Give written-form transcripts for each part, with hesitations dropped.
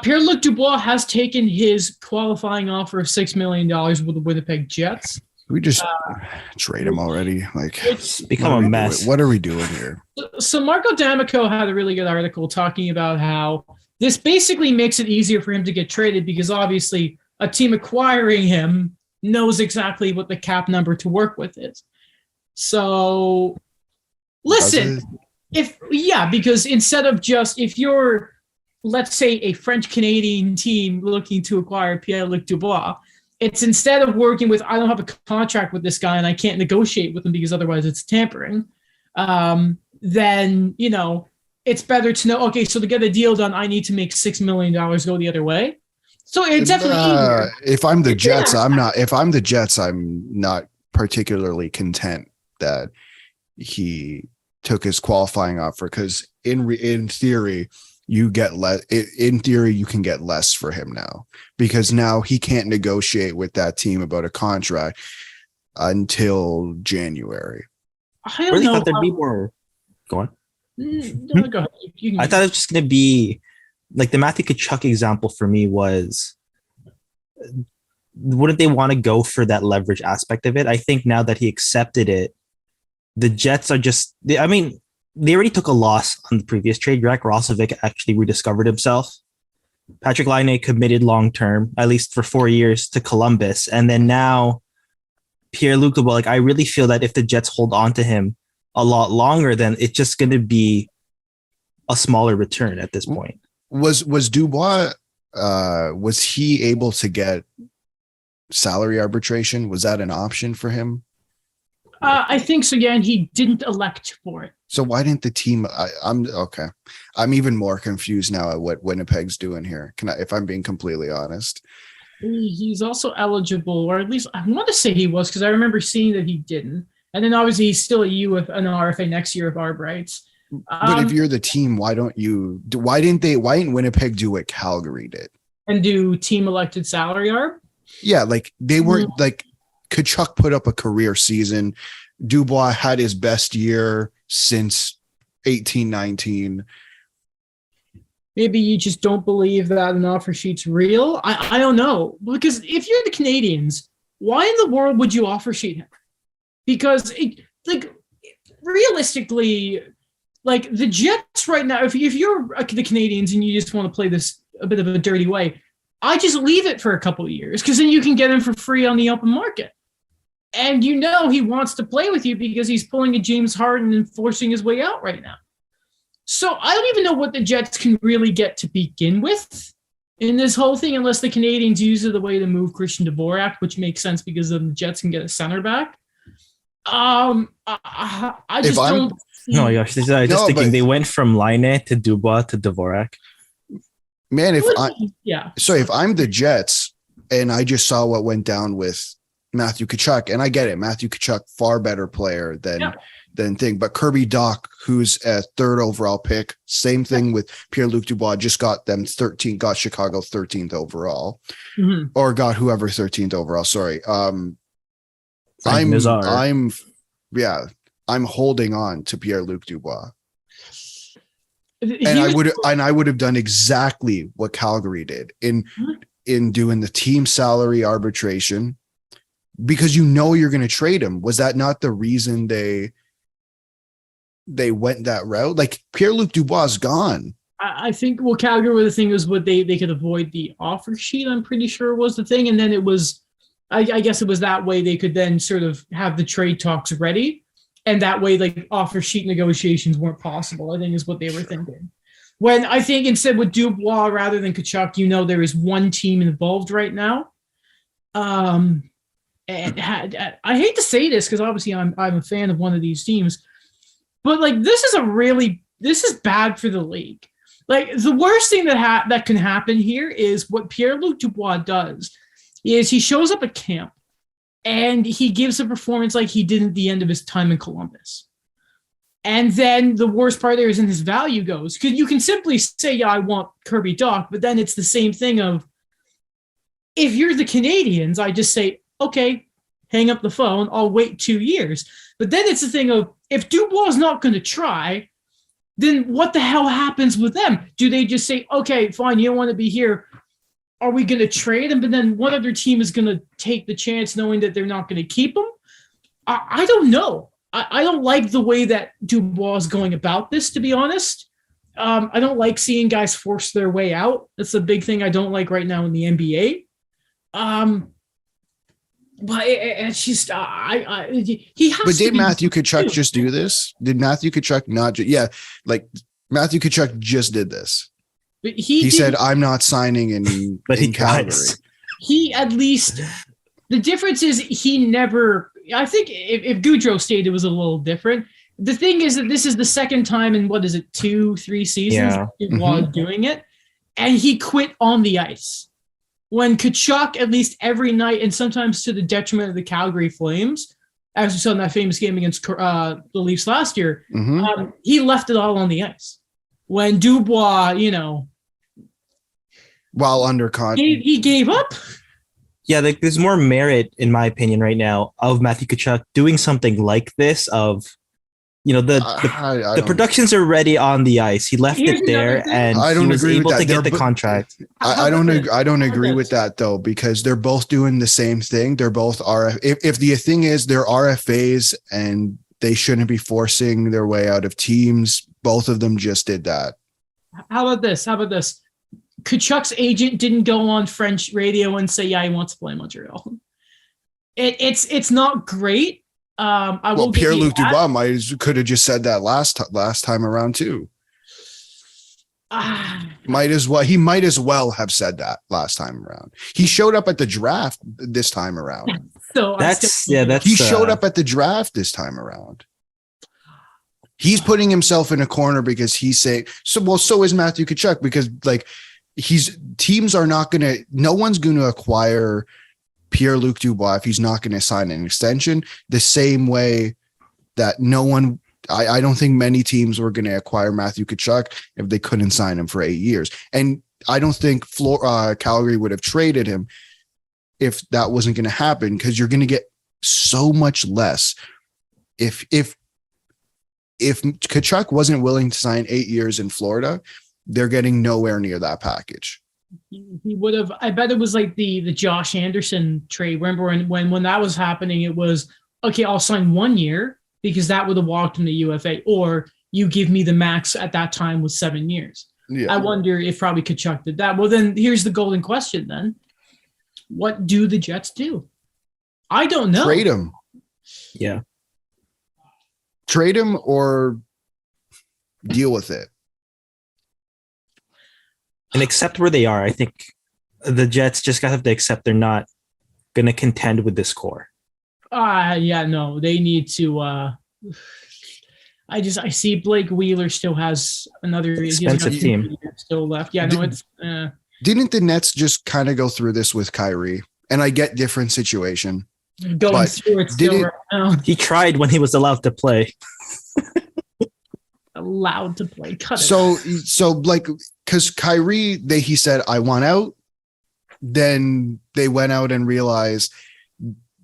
Pierre-Luc Dubois has taken his qualifying offer of $6 million with the Winnipeg Jets. We just trade him already. Like, It's become a mess. What are we doing here? So Marco D'Amico had a really good article talking about how this basically makes it easier for him to get traded because obviously a team acquiring him knows exactly what the cap number to work with is. So listen, because instead of just if you're, let's say, a French Canadian team looking to acquire Pierre-Luc Dubois, it's instead of working with, I don't have a contract with this guy and I can't negotiate with him because otherwise it's tampering. Then, it's better to know, okay, so to get a deal done, I need to make $6 million go the other way. So it's definitely if I'm the Jets, I'm not particularly content that he took his qualifying offer because in theory, you get less. In theory, you can get less for him now because now he can't negotiate with that team about a contract until January. I don't know. Thought there'd be more. Go on. No, go ahead. I thought it was just going to be like the Matthew Tkachuk example for me was, wouldn't they want to go for that leverage aspect of it? I think now that he accepted it, the Jets are just, they already took a loss on the previous trade. Jack Roslovic actually rediscovered himself. Patrick Laine committed long-term, at least for 4 years, to Columbus. And then now Pierre-Luc Dubois, I really feel that if the Jets hold on to him a lot longer, then it's just going to be a smaller return at this point. Was Dubois, was he able to get salary arbitration? Was that an option for him? I think so, yeah, and he didn't elect for it. So why didn't the team? I'm okay. I'm even more confused now at what Winnipeg's doing here. If I'm being completely honest, he's also eligible, or at least I want to say he was because I remember seeing that he didn't. And then obviously he's still a U with an RFA next year of ARB rights. But if you're the team, why didn't Winnipeg do what Calgary did and do team elected salary ARB? Yeah, like they weren't like Tkachuk put up a career season. Dubois had his best year since 18-19. Maybe you just don't believe that an offer sheet's real. I don't know. Because if you're the Canadians, why in the world would you offer sheet him? Because realistically, like the Jets right now, if you're the Canadians and you just want to play this a bit of a dirty way, I just leave it for a couple of years because then you can get him for free on the open market. And he wants to play with you because he's pulling a James Harden and forcing his way out right now. So I don't even know what the Jets can really get to begin with in this whole thing unless the Canadians use it the way to move Christian Dvorak, which makes sense because then the Jets can get a center back. I just don't. No, gosh, just thinking they went from Laine to Dubois to Dvorak. Man, if I'm the Jets and I just saw what went down with Matthew Tkachuk, and I get it, Matthew Tkachuk, far better player than thing, but Kirby Dach, who's a third overall pick, same thing with Pierre-Luc Dubois, just got Chicago 13th overall, or got whoever 13th overall. Sorry, I'm holding on to Pierre-Luc Dubois. And I would have done exactly what Calgary did in doing the team salary arbitration because you're going to trade him. Was that not the reason they went that route? Like Pierre-Luc Dubois is gone. I think Calgary, the thing was what they could avoid the offer sheet. I'm pretty sure was the thing. And then it was, I guess it was that way they could then sort of have the trade talks ready. And that way, like offer sheet negotiations weren't possible, I think is what they were thinking. When I think instead with Dubois rather than Tkachuk, there is one team involved right now. And I hate to say this because obviously I'm a fan of one of these teams, but like this is bad for the league. Like the worst thing that can happen here is what Pierre-Luc Dubois does is he shows up at camp. And he gives a performance like he did at the end of his time in Columbus. And then the worst part there is in his value goes. Because you can simply say, yeah, I want Kirby Dach, but then it's the same thing of, if you're the Canadians, I just say, okay, hang up the phone, I'll wait 2 years. But then it's the thing of, if Dubois is not going to try, then what the hell happens with them? Do they just say, okay, fine, you don't want to be here? Are we going to trade him? But then what other team is going to take the chance knowing that they're not going to keep him? I don't know. I don't like the way that Dubois is going about this, to be honest. I don't like seeing guys force their way out. That's a big thing I don't like right now in the NBA. But it's just he has. But did Matthew Tkachuk just do this? Did Matthew Tkachuk not? Matthew Tkachuk just did this. But he said, "I'm not signing in." But in he Calgary. tries. He at least. The difference is he never. I think if Gaudreau stayed, it was a little different. The thing is that this is the second time in 2-3 seasons Dubois doing it, and he quit on the ice. When Tkachuk, at least every night, and sometimes to the detriment of the Calgary Flames, as we saw in that famous game against the Leafs last year, he left it all on the ice. When Dubois, while under contract, he gave up. Yeah, there's more merit, in my opinion, right now, of Matthew Tkachuk doing something like this. The productions are ready on the ice. He left it there, and he was able to get the contract. I don't agree with that though, because they're both doing the same thing. They're both if the thing is they're RFAs and they shouldn't be forcing their way out of teams. Both of them just did that. How about this? Tkachuk's agent didn't go on French radio and say, yeah, he wants to play Montreal. It's not great. Pierre-Luc Dubois could have just said that last time around too. He might as well have said that last time around. He showed up at the draft this time around. He showed up at the draft this time around. He's putting himself in a corner because he's saying so is Matthew Tkachuk, because no one's going to acquire Pierre-Luc Dubois if he's not going to sign an extension, the same way that I don't think many teams were going to acquire Matthew Tkachuk if they couldn't sign him for 8 years. And I don't think Calgary would have traded him if that wasn't going to happen, because you're going to get so much less. If Tkachuk wasn't willing to sign 8 years in Florida, they're getting nowhere near that package. He would have. I bet it was like the Josh Anderson trade. Remember when that was happening? It was okay. I'll sign 1 year because that would have walked him to UFA, or you give me the max at that time was 7 years. Yeah. I wonder if probably Tkachuk did that. Well, then here's the golden question. Then, what do the Jets do? I don't know. Trade him. Yeah. Trade him or deal with it. And accept where they are. I think the Jets just have to accept they're not going to contend with this core. No, they need to. I see Blake Wheeler still has another expensive team still left. Yeah, it's. Didn't the Nets just kind of go through this with Kyrie? And I get different situation. Going through it still right now. He tried when he was allowed to play. Allowed to play. Because Kyrie, he said, I want out. Then they went out and realized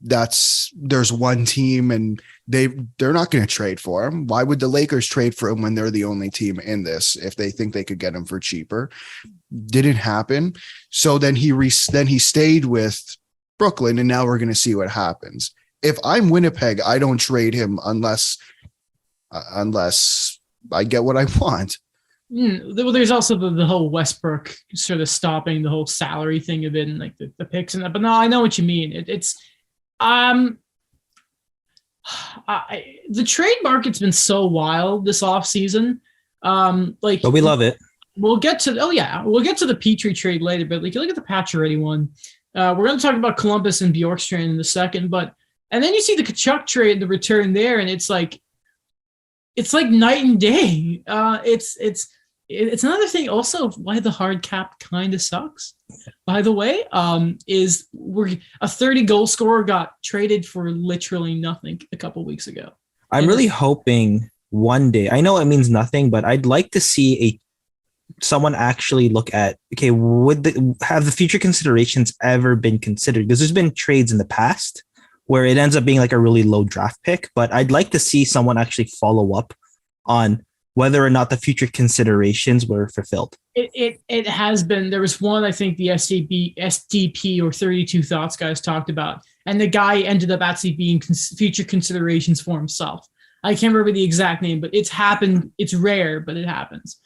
there's one team and they're not going to trade for him. Why would the Lakers trade for him when they're the only team in this if they think they could get him for cheaper? Didn't happen. So then he stayed with Brooklyn, and now we're going to see what happens. If I'm Winnipeg, I don't trade him unless I get what I want. Well, there's also the whole Westbrook sort of stopping the whole salary thing of it, and like the picks and that. But no, I know what you mean. The trade market's been so wild this offseason. But we love it. We'll get to the Petrie trade later, but like you look at the Pacioretty one. We're going to talk about Columbus and Bjorkstrand in a second, and then you see the Tkachuk trade, the return there, and it's like night and day. It's another thing also why the hard cap kind of sucks, by the way, is a 30 goal scorer got traded for literally nothing a couple weeks ago. I'm really hoping one day, I know it means nothing, but I'd like to see someone actually look at, okay, have the future considerations ever been considered? Because there's been trades in the past where it ends up being like a really low draft pick, but I'd like to see someone actually follow up on whether or not the future considerations were fulfilled. It has been. There was one, I think the SDP or 32 Thoughts guys talked about, and the guy ended up actually being future considerations for himself. I can't remember the exact name, but it's happened. It's rare, but it happens.